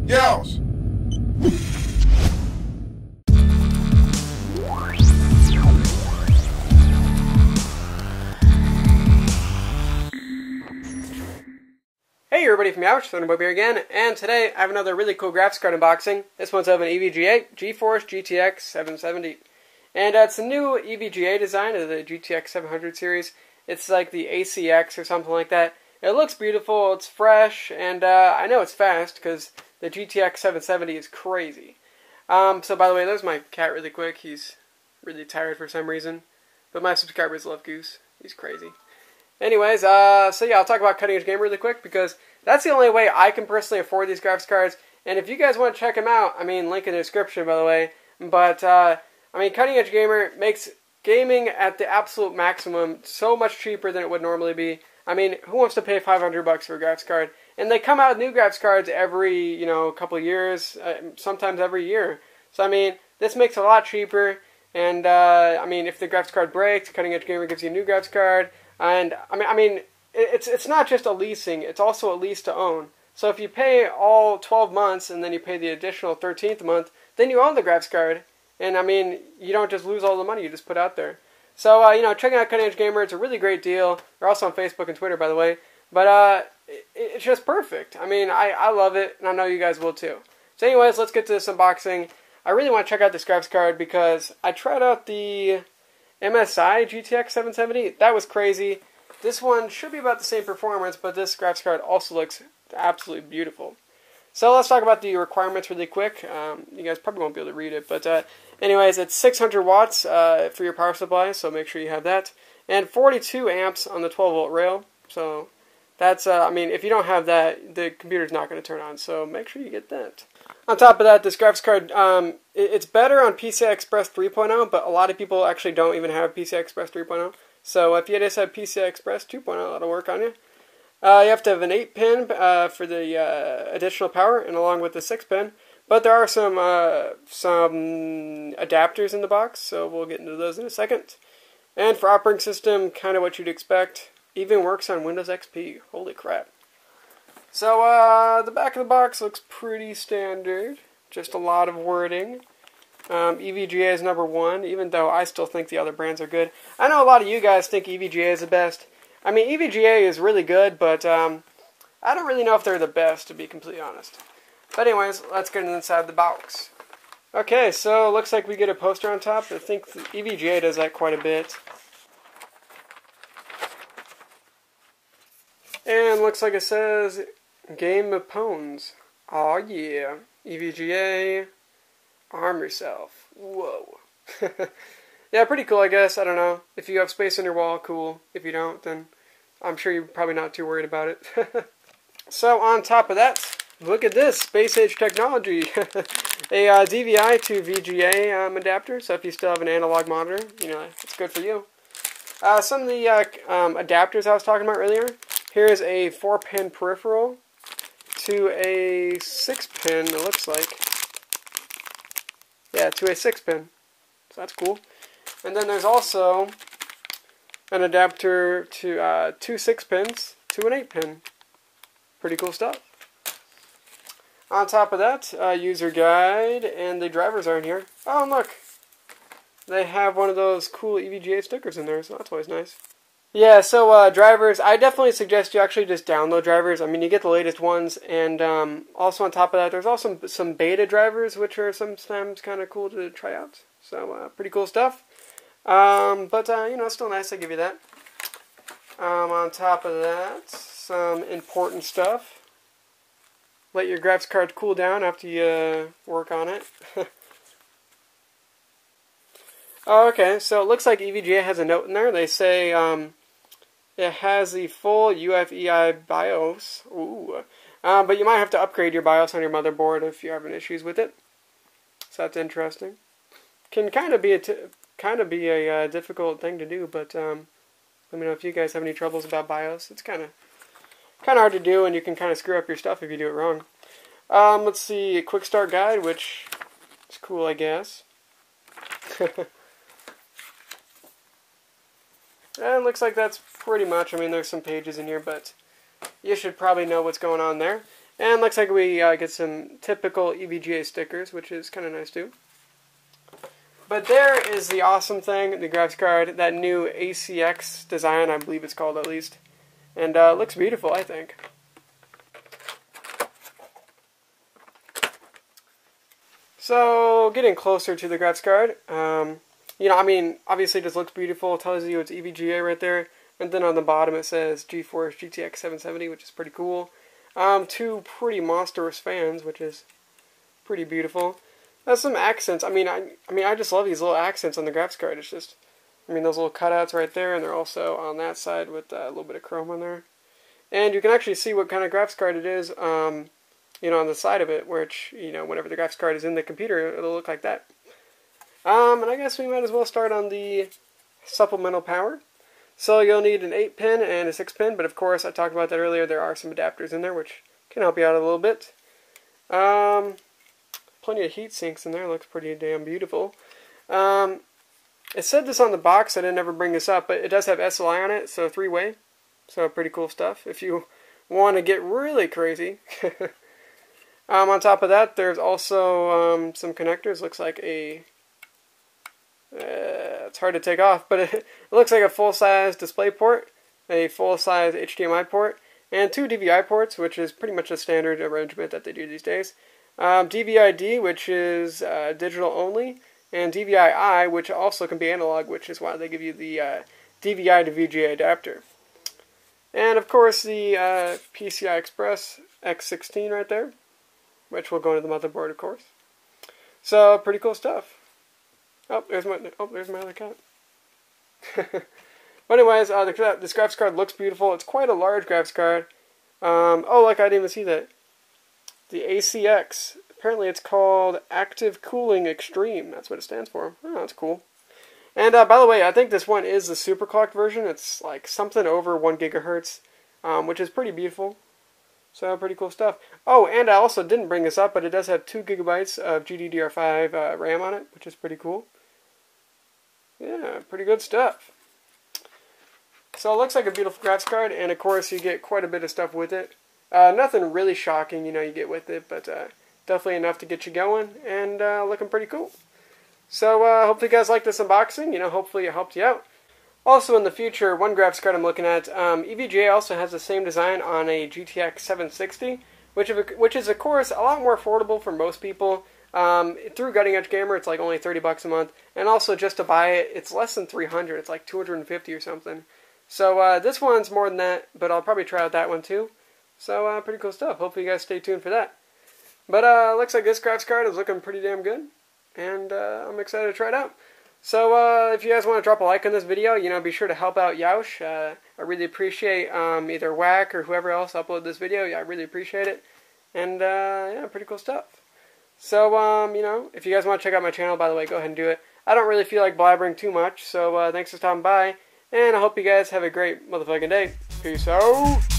Yeousch! Hey everybody from Yeousch, Thunderboy here again, and today I have another really cool graphics card unboxing. This one's of an EVGA GeForce GTX 770. And it's a new EVGA design of the GTX 700 series. It's like the ACX or something like that. It looks beautiful, it's fresh, and I know it's fast because the GTX 770 is crazy. So by the way, there's my cat really quick. He's really tired for some reason. But my subscribers love Goose. He's crazy. Anyways, so yeah, I'll talk about Cutting Edge Gamer really quick because that's the only way I can personally afford these graphics cards. And if you guys want to check them out, I mean, link in the description, by the way. But, I mean, Cutting Edge Gamer makes gaming at the absolute maximum so much cheaper than it would normally be. I mean, who wants to pay $500 for a graphics card? And they come out with new graphics cards every, couple of years, sometimes every year. So, I mean, this makes it a lot cheaper. And, I mean, if the graphics card breaks, Cutting Edge Gamer gives you a new graphics card. And I mean, it's not just a leasing; it's also a lease to own. So if you pay all 12 months and then you pay the additional 13th month, then you own the graphics card. And I mean, you don't just lose all the money you just put out there. So checking out Cutting Edge Gamer, it's a really great deal. They're also on Facebook and Twitter, by the way. But it's just perfect. I mean, I love it, and I know you guys will too. So anyways, let's get to this unboxing. I really want to check out this graphics card because I tried out the MSI GTX 770, that was crazy. This one should be about the same performance, but this graphics card also looks absolutely beautiful. So let's talk about the requirements really quick. You guys probably won't be able to read it, but anyways, it's 600 watts for your power supply, so make sure you have that. And 42 amps on the 12-volt rail, so that's, I mean, if you don't have that, the computer's not going to turn on, so make sure you get that. On top of that, this graphics card, it's better on PCI Express 3.0, but a lot of people actually don't even have PCI Express 3.0. So if you just have PCI Express 2.0, that'll work on you. You have to have an 8-pin for the additional power, and along with the 6-pin. But there are some adapters in the box, so we'll get into those in a second. And for operating system, kind of what you'd expect. Even works on Windows XP. Holy crap. So, the back of the box looks pretty standard. Just a lot of wording. EVGA is #1, even though I still think the other brands are good. I know a lot of you guys think EVGA is the best. I mean, EVGA is really good, but I don't really know if they're the best, to be completely honest. But anyways, let's get inside the box. Okay, so it looks like we get a poster on top. I think the EVGA does that quite a bit. And looks like it says Game of Pawns. Aw yeah. EVGA. Arm yourself. Whoa. Yeah, pretty cool, I guess. I don't know. If you have space on your wall, cool. If you don't, then I'm sure you're probably not too worried about it. So, on top of that, look at this. Space age technology. A DVI to VGA adapter. So if you still have an analog monitor, it's good for you. Some of the adapters I was talking about earlier. Here's a 4-pin peripheral to a 6-pin, it looks like. Yeah, to a 6-pin. So that's cool. And then there's also an adapter to 2 6-pins to an 8-pin. Pretty cool stuff. On top of that, user guide, and the drivers are in here. Oh, and look! They have one of those cool EVGA stickers in there, so that's always nice. Yeah, so drivers, I definitely suggest you actually just download drivers. I mean, you get the latest ones, and also on top of that, there's also some beta drivers, which are sometimes kind of cool to try out. So, pretty cool stuff. But it's still nice to give you that. On top of that, some important stuff. Let your graphics card cool down after you work on it. Oh, okay, so it looks like EVGA has a note in there. They say it has the full UEFI BIOS. Ooh. But you might have to upgrade your BIOS on your motherboard if you're having issues with it. So that's interesting. Can kind of be a difficult thing to do, but let me know if you guys have any troubles about BIOS. It's kind of hard to do, and you can kind of screw up your stuff if you do it wrong. Let's see, a quick start guide, which is cool, I guess. And it looks like that's pretty much. I mean, there's some pages in here, but you should probably know what's going on there. And looks like we get some typical EVGA stickers, which is kind of nice too. But there is the awesome thing, the graphics card, that new ACX design, I believe it's called at least. And looks beautiful, I think. So, getting closer to the graphics card, you know, I mean, obviously it just looks beautiful. It tells you it's EVGA right there. And then on the bottom it says GeForce GTX 770, which is pretty cool. Two pretty monstrous fans, which is pretty beautiful. Has some accents. I mean, I just love these little accents on the graphics card. It's just, I mean, those little cutouts right there, and they're also on that side with a little bit of chrome on there. And you can actually see what kind of graphics card it is, you know, on the side of it, which, you know, whenever the graphics card is in the computer, it'll look like that. And I guess we might as well start on the supplemental power. So you'll need an 8-pin and a 6-pin, but of course, I talked about that earlier, there are some adapters in there, which can help you out a little bit. Plenty of heat sinks in there, looks pretty damn beautiful. It said this on the box, I didn't ever bring this up, but it does have SLI on it, so 3-way. So pretty cool stuff if you want to get really crazy. On top of that, there's also some connectors. Looks like a... it's hard to take off, but it looks like a full-size display port, a full-size HDMI port, and 2 DVI ports, which is pretty much a standard arrangement that they do these days. DVI-D, which is digital only, and DVI-I, which also can be analog, which is why they give you the DVI to VGA adapter. And of course the PCI Express X16 right there, which will go into the motherboard, of course. So pretty cool stuff. There's my other cat. But anyways, this graphics card looks beautiful. It's quite a large graphics card. Oh, look, I didn't even see that. The ACX. Apparently it's called Active Cooling Extreme. That's what it stands for. Oh, that's cool. And by the way, I think this one is the Superclocked version. It's like something over 1 gigahertz, which is pretty beautiful. So pretty cool stuff. Oh, and I also didn't bring this up, but it does have 2 gigabytes of GDDR5 RAM on it, which is pretty cool. Yeah, pretty good stuff. So it looks like a beautiful graphics card, and of course you get quite a bit of stuff with it. Nothing really shocking, you know, you get with it, but definitely enough to get you going, and looking pretty cool. So hopefully you guys like this unboxing, you know, hopefully it helped you out. Also in the future, one graphics card I'm looking at, EVGA also has the same design on a GTX 760, which is of course a lot more affordable for most people. Through Cutting Edge Gamer, it's like only $30 a month, and also just to buy it, it's less than $300. It's like $250 or something. So this one's more than that, but I'll probably try out that one too. So pretty cool stuff. Hopefully you guys stay tuned for that. But looks like this graphics card is looking pretty damn good, and I'm excited to try it out. So if you guys want to drop a like on this video, you know, be sure to help out Yeousch. I really appreciate either Whack or whoever else upload this video. Yeah, I really appreciate it. And yeah, pretty cool stuff. So you know, if you guys want to check out my channel, by the way, go ahead and do it. I don't really feel like blabbering too much, so thanks for stopping by, and I hope you guys have a great motherfucking day. Peace out.